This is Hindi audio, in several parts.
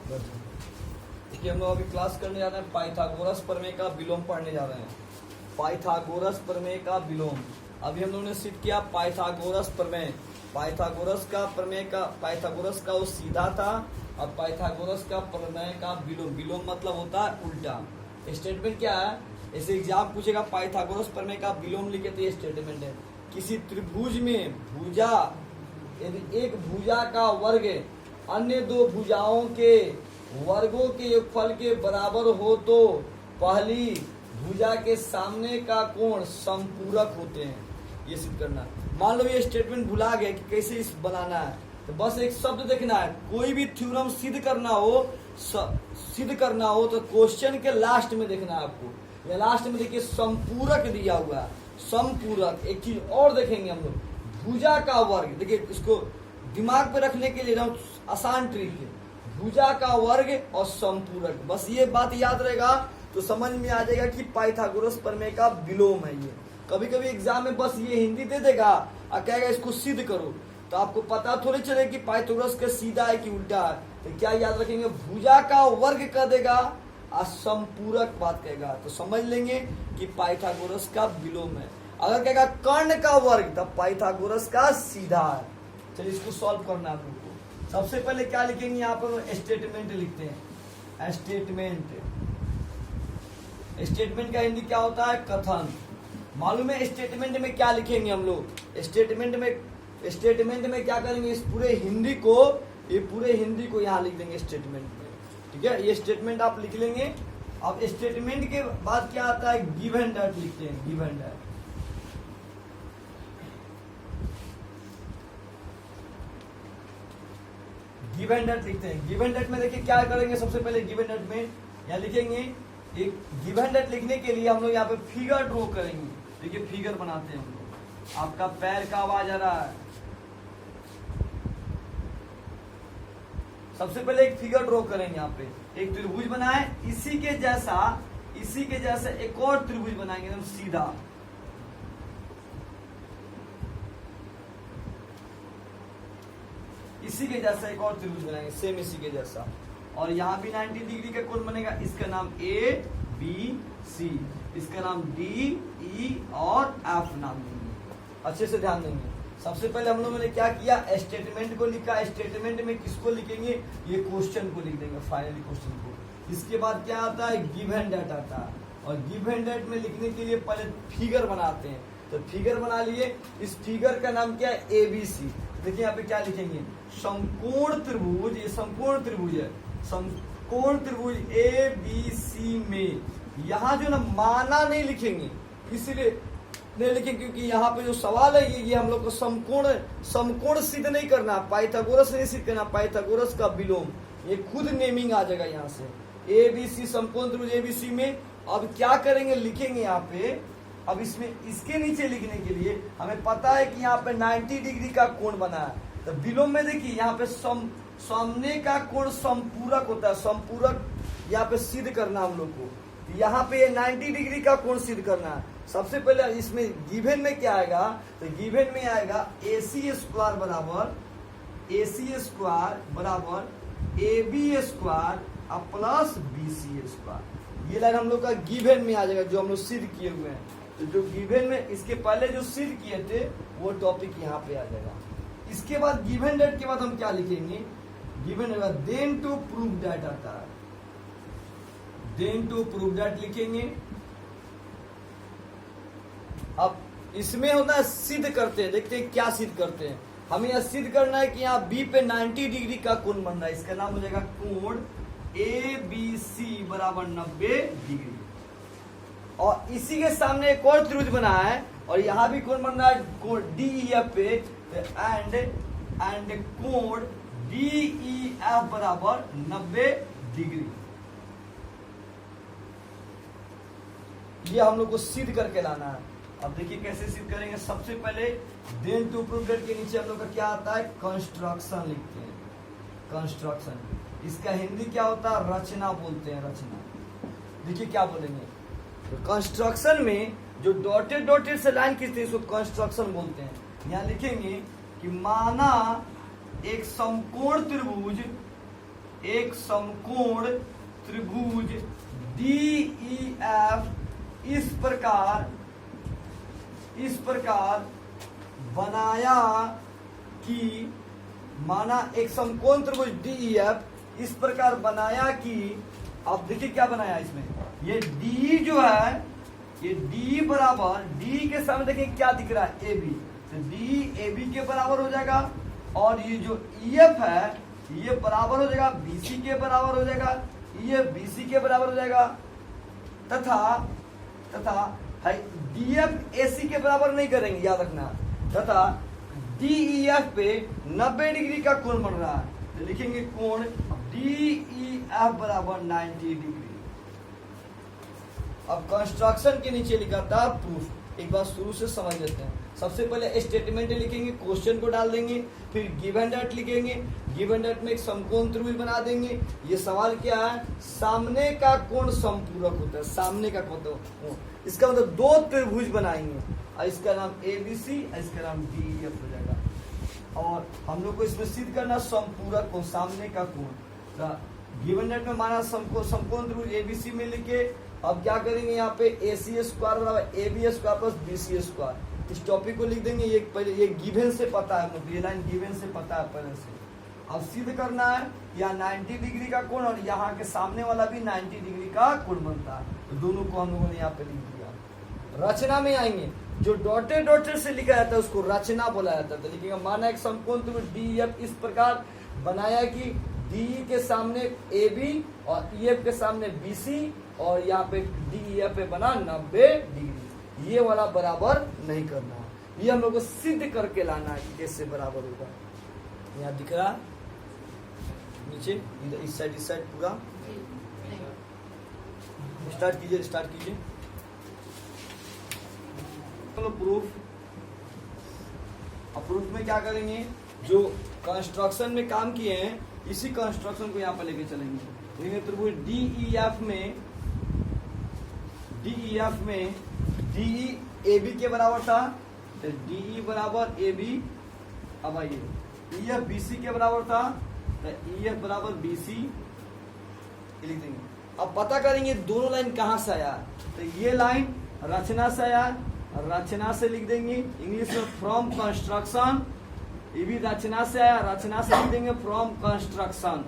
देखिए हम लोग अभी क्लास करने जा रहे हैं, पाइथागोरस प्रमेय का विलोम पढ़ने जा रहे हैं। पाइथागोरस प्रमेय का विलोम। अभी हम लोगों ने सीख किया पाइथागोरस प्रमेय। पाइथागोरस का प्रमेय का, पाइथागोरस का वो सीधा था, और पाइथागोरस का प्रमेय का विलोम। विलोम मतलब होता है उल्टा। स्टेटमेंट क्या है? ऐसे एग्जाम पूछेगा पाइथागोरस प्रमेय का विलोम लिखे तो ये स्टेटमेंट है। किसी त्रिभुज में भुजा, यदि एक भुजा का वर्ग अन्य दो भुजाओं के वर्गों के योगफल के बराबर हो तो पहली भुजा के सामने का कोण समपूरक होते हैं। ये सिद्ध करना है। मान लो ये स्टेटमेंट भुला गए कि कैसे इस बनाना है, तो बस एक शब्द देखना है। कोई भी थ्योरम सिद्ध करना हो तो क्वेश्चन के लास्ट में देखना है आपको। या लास्ट में देखिए समपूरक दिया हुआ है। समपूरक। एक चीज और देखेंगे हम लोग, भुजा का वर्ग। देखिए इसको दिमाग पे रखने के लिए ना आसान ट्रिक है, भुजा का वर्ग और समपूरक। बस ये बात याद रहेगा तो समझ में आ जाएगा कि पाइथागोरस प्रमेय का विलोम है ये। कभी कभी एग्जाम में बस ये हिंदी दे देगा और कहेगा इसको सिद्ध करो, तो आपको पता थोड़ी चले कि पाइथागोरस का सीधा है कि उल्टा है। तो क्या याद रखेंगे? भुजा का वर्ग कर देगा और समपूरक बात कहेगा, तो समझ लेंगे कि पाइथागोरस का विलोम है। अगर कहेगा कर्ण का वर्ग, तब पाइथागोरस का सीधा है। चलिए इसको सॉल्व करना आप लोग को। सबसे पहले क्या लिखेंगे? यहाँ पर स्टेटमेंट लिखते हैं। स्टेटमेंट। स्टेटमेंट का हिंदी क्या होता है? कथन। मालूम है स्टेटमेंट में क्या लिखेंगे हम लोग? स्टेटमेंट में क्या करेंगे? इस पूरे हिंदी को यहाँ लिख देंगे स्टेटमेंट में। ठीक है, ये स्टेटमेंट आप लिख लेंगे। अब स्टेटमेंट के बाद क्या आता है? गिव एंड दैट लिखते हैं। Give and that. Give and that लिखते हैं। गिव एंड दैट में देखिए क्या करेंगे? सबसे पहले गिव एंड दैट में यहाँ लिखेंगे, एक गिव एंड दैट लिखने के लिए हम लोग यहाँ पे फिगर ड्रॉ करेंगे। देखिए फिगर बनाते हैं हम लोग। आपका पैर का आवाज आ रहा है। सबसे पहले एक फिगर ड्रॉ करेंगे। यहाँ पे एक त्रिभुज बनाए, इसी के जैसा एक और त्रिभुज बनाएंगे एकदम सीधा। इसी के जैसा एक और त्रिभुज बनाएंगे, सेम इसी के जैसा। और यहाँ भी 90 डिग्री का कोण बनेगा। इसका नाम ए बी सी, इसका नाम डी ई और एफ नाम देंगे। अच्छे से ध्यान देंगे। सबसे पहले हम लोगों ने क्या किया? स्टेटमेंट को लिखा। स्टेटमेंट में किसको लिखेंगे? ये क्वेश्चन को लिख देंगे, फाइनली क्वेश्चन को। इसके बाद क्या आता है? गिव एंड दैट आता है। और गिव एंड दैट में लिखने के लिए पहले फिगर बनाते हैं। तो फिगर बना लिए। इस फिगर का नाम क्या है? ABC। देखिए यहाँ पे क्या लिखेंगे? समकोण त्रिभुज। ये समकोण त्रिभुज है। समकोण त्रिभुज ABC में यहाँ जो ना माना नहीं लिखेंगे, इसलिए नहीं लिखेंगे क्योंकि यहाँ पे जो सवाल है ये हम लोग को समकोण सिद्ध नहीं करना, पाइथागोरस नहीं सिद्ध करना, पाइथागोरस का विलोम। ये खुद नेमिंग आ जाएगा यहाँ से। ABC समकोण त्रिभुज ABC में। अब क्या करेंगे? लिखेंगे यहाँ पे। अब इसमें इसके नीचे लिखने के लिए हमें पता है कि यहाँ पे 90 डिग्री का कोण बना है। तो विलोम में देखिए यहाँ पे सामने का कोण समपूरक होता है। समपूरक यहाँ पे सिद्ध करना हम लोग को। यहाँ पे 90 डिग्री का कोण सिद्ध करना है। सबसे पहले इसमें गिवन में क्या आएगा? तो गिवन में आएगा AC स्क्वायर बराबर AB square plus BC square. ये लाइन हम लोग का गिवन में आ जाएगा, जो हम लोग सिद्ध किए हुए हैं। तो जो गिवन में इसके पहले जो सिद्ध किए थे वो टॉपिक यहाँ पे आ जाएगा। इसके बाद गिवन दैट के बाद हम क्या लिखेंगे? Given then to prove that आता है। देन टू प्रूव दैट लिखेंगे। अब इसमें होता है सिद्ध करते हैं। देखते हैं क्या सिद्ध करते हैं। हमें यह सिद्ध करना है कि यहाँ B पे 90 डिग्री का कोण बन रहा है। इसका नाम हो जाएगा कोण ABC बराबर 90 डिग्री। और इसी के सामने एक और त्रिभुज बना है और यहाँ भी कोण बन रहा है कोण DEF पे। एंड कोण DEF बराबर 90 डिग्री। ये हम लोग को सिद्ध करके लाना है। अब देखिए कैसे सिद्ध करेंगे। सबसे पहले देन टू प्रूव दैट के नीचे हम लोग का क्या आता है? कंस्ट्रक्शन लिखते हैं। कंस्ट्रक्शन, इसका हिंदी क्या होता है? रचना बोलते हैं। रचना। देखिए क्या बोलेंगे? तो कंस्ट्रक्शन में जो डॉटेड से लाइन खींचते हैं इसको कंस्ट्रक्शन बोलते हैं। यहाँ लिखेंगे कि माना एक समकोण त्रिभुज एक समकोण त्रिभुज DEF इस प्रकार बनाया कि, माना एक समकोण त्रिभुज DEF इस प्रकार बनाया कि, अब देखिए क्या बनाया इसमें, ये D जो है, ये D बराबर, D के सामने देखिए क्या दिख रहा है, AB, तो D AB के बराबर हो जाएगा, और ये जो EF है ये बराबर हो जाएगा BC के बराबर हो जाएगा, ये BC के बराबर हो जाएगा, तथा DF AC के बराबर नहीं करेंगे, याद रखना, तथा DEF पे 90 डिग्री का कोण बन रहा है, तो लिखेंगे कोण DEF बराबर 90 डिग्री। अब कंस्ट्रक्शन के नीचे लिखा था प्रूफ, एक बार शुरू से समझ लेते हैं। सबसे पहले स्टेटमेंट लिखेंगे, क्वेश्चन को डाल देंगे, फिर गिवन दैट लिखेंगे, गिवन दैट में एक समकोण त्रिभुज बना देंगे। ये सवाल क्या है, सामने का कोण समपूरक होता है, सामने का कोण, इसका मतलब दो त्रिभुज बनाएंगे, और इसका नाम ABC, इसका नाम DEF हो जाएगा, और हम लोग को इसमें सिद्ध करना समपूरक कोण, सामने का कोण। गिवन दैट में माना समकोण त्रिभुज ABC में लिखे, अब क्या करेंगे, यहाँ पे AC स्क्वायर बराबर AB square plus BC square, इस टॉपिक को लिख देंगे। ये पहले ये गिवन से पता है, ये लाइन गिवन से पता है पहले से। अब सिद्ध करना है, यहाँ 90 डिग्री का कोण और यहाँ के सामने वाला भी 90 डिग्री का कोण बनता है, तो दोनों को हम लोगों ने यहाँ पे लिख दिया। रचना में आएंगे, जो डॉटेड से लिखा जाता है उसको रचना बोला जाता है। तो लिखेंगे, माना एक समकोण त्रिभुज DEF इस प्रकार बनाया कि DE के सामने AB और EF के सामने BC, और यहाँ पे DEF पे बना 90 डिग्री, ये वाला बराबर नहीं करना है, ये हम लोग को सिद्ध करके लाना है कि कैसे बराबर होगा। यहाँ दिख रहा नीचे, इधर इस साइड पूरा स्टार्ट कीजिए। चलो प्रूफ, अब प्रूफ में क्या करेंगे, जो कंस्ट्रक्शन में काम किए हैं इसी कंस्ट्रक्शन को यहाँ पर लेके चलेंगे। त्रिभुज DEF में DE AB के बराबर था, तो DE बराबर AB, अब आइए EF BC के बराबर था, तो EF बराबर BC लिख देंगे। अब पता करेंगे दोनों लाइन कहाँ से आया, तो ये लाइन रचना से आया, रचना से लिख देंगे इंग्लिश में फ्रॉम कंस्ट्रक्शन, ये भी रचना से आया, रचना से लिख देंगे फ्रॉम कंस्ट्रक्शन।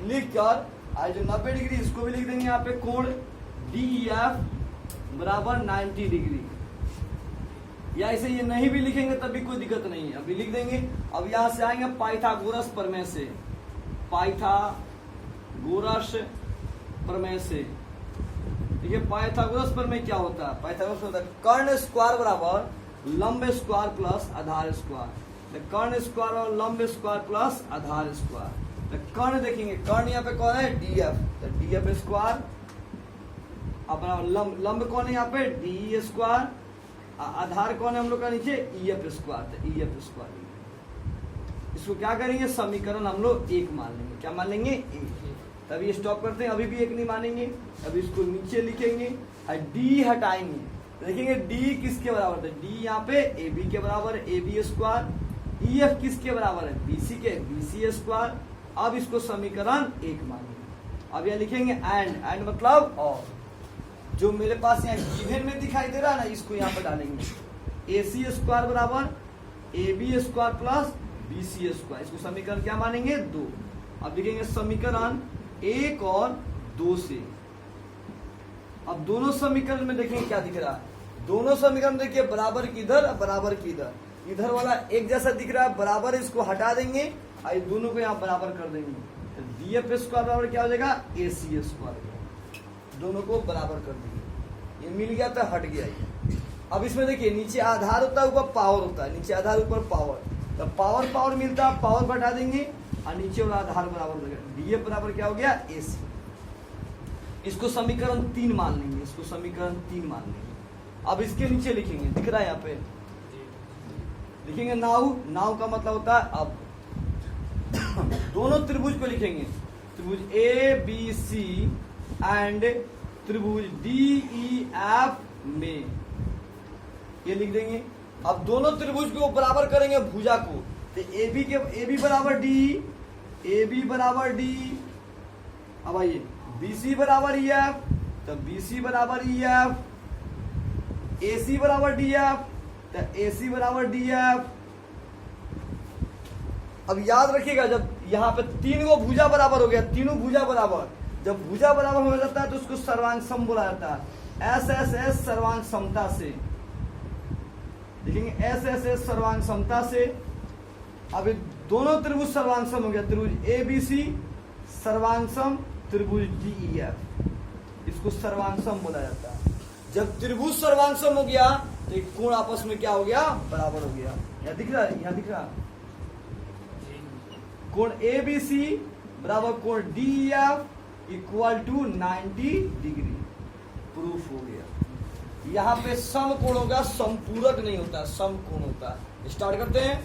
लिख कर आज जो 90 डिग्री इसको भी लिख देंगे यहाँ पे, कोण DEF बराबर 90 डिग्री, या ऐसे ये नहीं भी लिखेंगे तब भी कोई दिक्कत नहीं है, अभी लिख देंगे। अब यहाँ से आएंगे पाइथागोरस प्रमेय से, पाइथागोरस प्रमेय से। देखिए पाइथागोरस प्रमेय क्या होता है, पाइथागोरस होता है कर्ण स्क्वायर बराबर लंब स्क्वायर प्लस आधार स्क्वायर, कर्ण स्क्वायर और लंब स्क्वायर प्लस आधार स्क्वायर। तो कर्ण देखेंगे, कर्ण यहाँ पे कौन है DF, तो DF स्क्वायर, अपना लंब कौन है यहाँ पे DE स्क्वायर, आधार कौन है हम लोग का नीचे EF स्क्वायर, तो EF स्क्वायर। इसको क्या करेंगे, समीकरण हम लोग 1 मान लेंगे, क्या मान लेंगे 1, तभी स्टॉप करते हैं, अभी भी 1 नहीं मानेंगे, अभी इसको नीचे लिखेंगे और D हटाएंगे, देखेंगे D किसके बराबर है, D यहाँ पे AB के बराबर है AB स्क्वायर, EF किसके बराबर है BC के BC स्क्वायर। अब इसको समीकरण 1 मानेंगे। अब यहाँ लिखेंगे एंड मतलब और, जो मेरे पास यहाँ गिवन में दिखाई दे रहा है ना, इसको यहाँ पर डालेंगे AC स्क्वायर बराबर AB square plus BC square, इसको समीकरण क्या मानेंगे 2। अब लिखेंगे समीकरण 1 और 2 से। अब दोनों समीकरण में देखेंगे क्या दिख रहा है, दोनों समीकरण देखिए बराबर की इधर बराबर की इधर, इधर वाला एक जैसा दिख रहा है, बराबर इसको हटा देंगे और दोनों को यहाँ बराबर कर देंगे, तो DF स्क्वायर बराबर क्या हो जाएगा AC स्क्वायर, दोनों को बराबर कर देंगे, ये मिल गया तो हट गया ये। अब इसमें देखिए नीचे आधार होता है ऊपर पावर होता है, नीचे आधार ऊपर पावर, तो पावर मिलता है, पावर बढ़ा देंगे और नीचे वाला आधार बराबर हो जाएगा, DF बराबर क्या हो गया AC। इसको समीकरण 3 मान लेंगे, इसको समीकरण 3 मान लेंगे। अब इसके नीचे लिखेंगे, दिख रहा है यहाँ पे, लिखेंगे नाउ का मतलब होता है अब। दोनों त्रिभुज को लिखेंगे, त्रिभुज ABC एंड त्रिभुज DEF में, ये लिख देंगे। अब दोनों त्रिभुज को बराबर करेंगे भुजा को, तो AB बराबर DE ए बी बराबर डी, अब आइए बी सी बराबर ई एफ, तो बी सी बराबर ई एफ, ए सी बराबर डी एफ, तो ए सी बराबर डी एफ। अब याद रखिएगा जब यहाँ पे तीन गो भुजा बराबर हो गया, तीनों भुजा बराबर, जब भुजा बराबर हो जाता है तो उसको सर्वांग सम बोला जाता है। एस एस एस सर्वांग समता से लिखेंगे, एस एस एस सर्वांग समता से। अब दोनों त्रिभुज सर्वांग सम हो गया, त्रिभुज ए बी सी सर्वांग सम, त्रिभुज डी ई एफ, इसको सर्वांग सम बोला जाता है। जब त्रिभुज सर्वांग सम हो गया तो एक कोण आपस में क्या हो गया, बराबर हो गया। यहाँ दिख रहा है, यहाँ दिख रहा है कोण ए बी सी बराबर कोण D E F equal to 90 degree, proof हो गया। यहाँ पे सम कोण होगा, समपूरक नहीं होता, सम कोण होता है। स्टार्ट करते हैं।